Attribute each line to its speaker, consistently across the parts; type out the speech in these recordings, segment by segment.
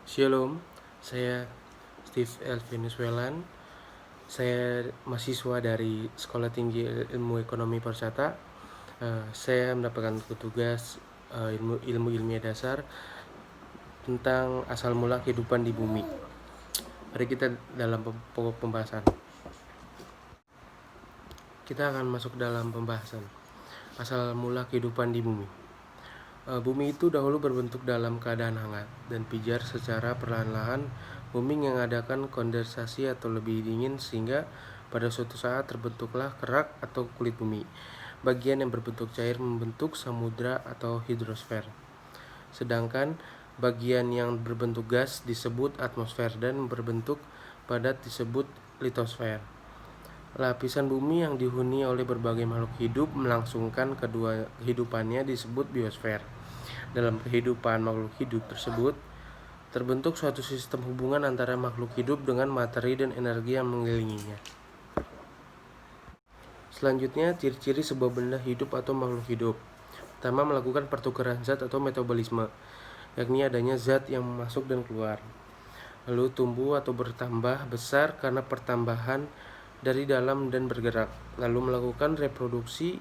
Speaker 1: Shalom, saya Steve L. Venezuelan. Saya mahasiswa dari Sekolah Tinggi Ilmu Ekonomi Persata. Saya mendapatkan tugas ilmu ilmiah dasar tentang asal mula kehidupan di bumi. Mari kita dalam pokok pembahasan. Kita akan masuk dalam pembahasan asal mula kehidupan di bumi. Bumi itu dahulu berbentuk dalam keadaan hangat dan pijar. Secara perlahan-lahan bumi mengadakan kondensasi atau lebih dingin sehingga pada suatu saat terbentuklah kerak atau kulit bumi. Bagian yang berbentuk cair membentuk samudra atau hidrosfer. Sedangkan bagian yang berbentuk gas disebut atmosfer dan berbentuk padat disebut litosfer. Lapisan bumi yang dihuni oleh berbagai makhluk hidup melangsungkan kedua kehidupannya disebut biosfer. Dalam kehidupan makhluk hidup tersebut, terbentuk suatu sistem hubungan antara makhluk hidup dengan materi dan energi yang mengelilinginya. Selanjutnya, ciri-ciri sebuah benda hidup atau makhluk hidup. Pertama, melakukan pertukaran zat atau metabolisme, yakni adanya zat yang masuk dan keluar. Lalu tumbuh atau bertambah besar karena pertambahan dari dalam dan bergerak. Lalu melakukan reproduksi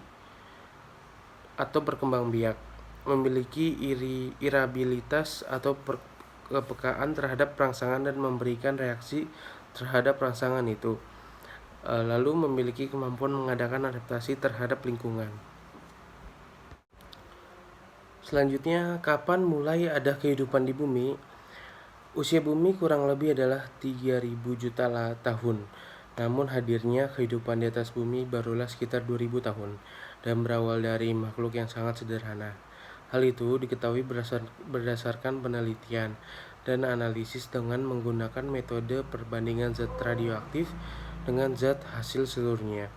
Speaker 1: atau berkembang biak. Memiliki irabilitas atau kepekaan terhadap rangsangan dan memberikan reaksi terhadap rangsangan itu. Lalu memiliki kemampuan mengadakan adaptasi terhadap lingkungan. Selanjutnya, kapan mulai ada kehidupan di bumi? Usia bumi kurang lebih adalah 3.000 juta tahun. Namun hadirnya kehidupan di atas bumi barulah sekitar 2.000 tahun dan berawal dari makhluk yang sangat sederhana. Hal itu diketahui berdasarkan penelitian dan analisis dengan menggunakan metode perbandingan zat radioaktif dengan zat hasil seluruhnya.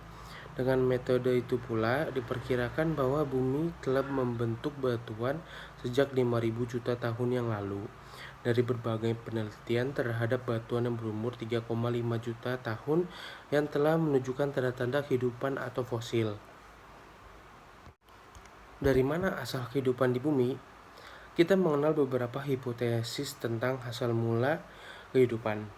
Speaker 1: Dengan metode itu pula diperkirakan bahwa bumi telah membentuk batuan sejak 5.000 juta tahun yang lalu. Dari berbagai penelitian terhadap batuan yang berumur 3,5 juta tahun yang telah menunjukkan tanda-tanda kehidupan atau fosil. Dari mana asal kehidupan di bumi? Kita mengenal beberapa hipotesis tentang asal mula kehidupan.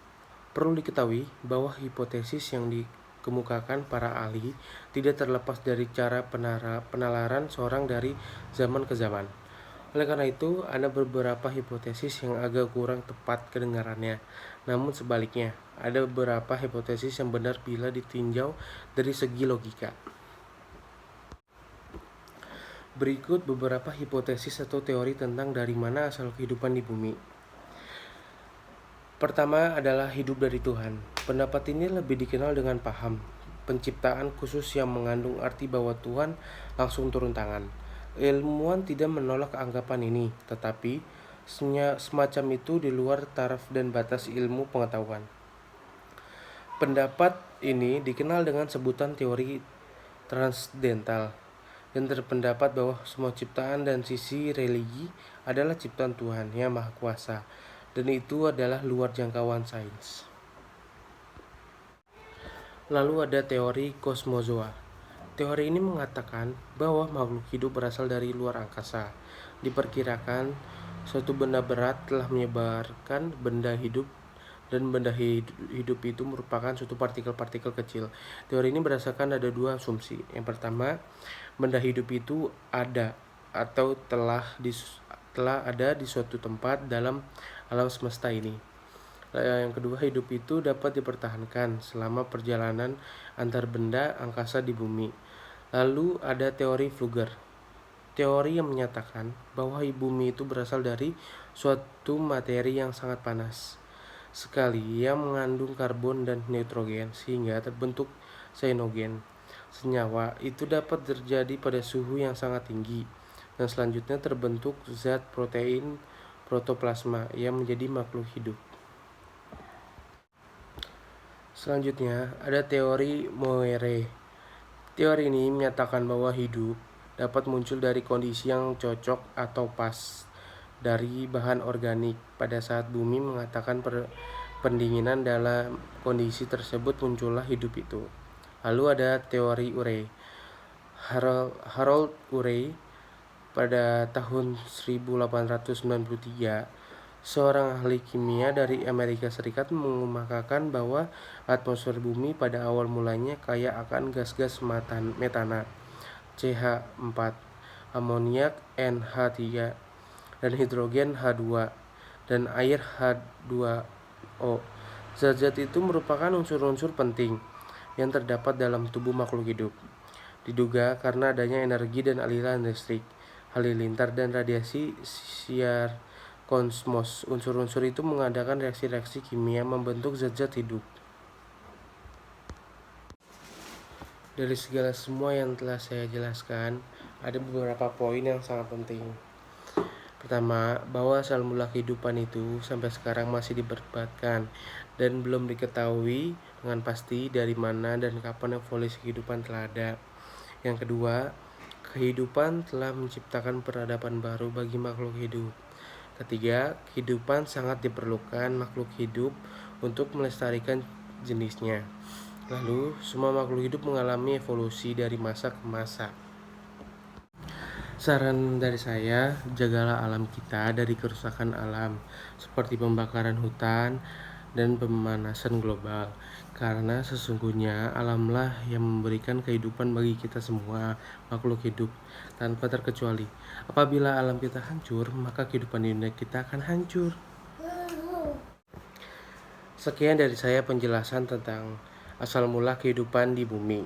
Speaker 1: Perlu diketahui bahwa hipotesis yang dikemukakan para ahli tidak terlepas dari cara penalaran seorang dari zaman ke zaman. Oleh karena itu, ada beberapa hipotesis yang agak kurang tepat kedengarannya. Namun sebaliknya, ada beberapa hipotesis yang benar bila ditinjau dari segi logika. Berikut beberapa hipotesis atau teori tentang dari mana asal kehidupan di bumi. Pertama adalah hidup dari Tuhan. Pendapat ini lebih dikenal dengan paham penciptaan khusus yang mengandung arti bahwa Tuhan langsung turun tangan. Ilmuwan tidak menolak anggapan ini, tetapi semacam itu di luar taraf dan batas ilmu pengetahuan. Pendapat ini dikenal dengan sebutan teori transdental dan berpendapat bahwa semua ciptaan dan sisi religi adalah ciptaan Tuhan yang Maha Kuasa, dan itu adalah luar jangkauan sains. Lalu ada teori kosmozoa. Teori ini mengatakan bahwa makhluk hidup berasal dari luar angkasa. Diperkirakan suatu benda berat telah menyebarkan benda hidup dan benda hidup itu merupakan suatu partikel-partikel kecil. Teori ini berdasarkan ada dua asumsi. Yang pertama, benda hidup itu ada atau telah ada di suatu tempat dalam alam semesta ini. Yang kedua, hidup itu dapat dipertahankan selama perjalanan antar benda angkasa di bumi. Lalu ada teori Fluger. Teori yang menyatakan bahwa bumi itu berasal dari suatu materi yang sangat panas sekali yang mengandung karbon dan nitrogen sehingga terbentuk cyanogen. Senyawa itu dapat terjadi pada suhu yang sangat tinggi dan selanjutnya terbentuk zat protein protoplasma yang menjadi makhluk hidup. Selanjutnya ada teori Moire. Teori ini menyatakan bahwa hidup dapat muncul dari kondisi yang cocok atau pas dari bahan organik. Pada saat bumi mengatakan pendinginan dalam kondisi tersebut muncullah hidup itu. Lalu ada teori Urey. Harold Urey pada tahun 1893 Seorang ahli kimia dari Amerika Serikat mengemukakan bahwa atmosfer bumi pada awal mulanya kaya akan gas-gas metana, CH4, amoniak NH3, dan hidrogen H2, dan air H2O. Zat-zat itu merupakan unsur-unsur penting yang terdapat dalam tubuh makhluk hidup. Diduga karena adanya energi dan aliran listrik, halilintar, dan radiasi siar kosmos. Unsur-unsur itu mengadakan reaksi-reaksi kimia membentuk zat-zat hidup. Dari segala semua yang telah saya jelaskan, ada beberapa poin yang sangat penting. Pertama, bahwa asal mula kehidupan itu sampai sekarang masih diperdebatkan dan belum diketahui dengan pasti dari mana dan kapan evolusi kehidupan telah ada. Yang kedua, kehidupan telah menciptakan peradaban baru bagi makhluk hidup. Ketiga, kehidupan sangat diperlukan makhluk hidup untuk melestarikan jenisnya. Lalu, semua makhluk hidup mengalami evolusi dari masa ke masa. Saran dari saya, jagalah alam kita dari kerusakan alam, seperti pembakaran hutan dan pemanasan global. Karena sesungguhnya alamlah yang memberikan kehidupan bagi kita semua makhluk hidup tanpa terkecuali. Apabila alam kita hancur, maka kehidupan di dunia kita akan hancur. Sekian dari saya penjelasan tentang asal mula kehidupan di bumi.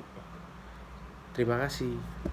Speaker 1: Terima kasih.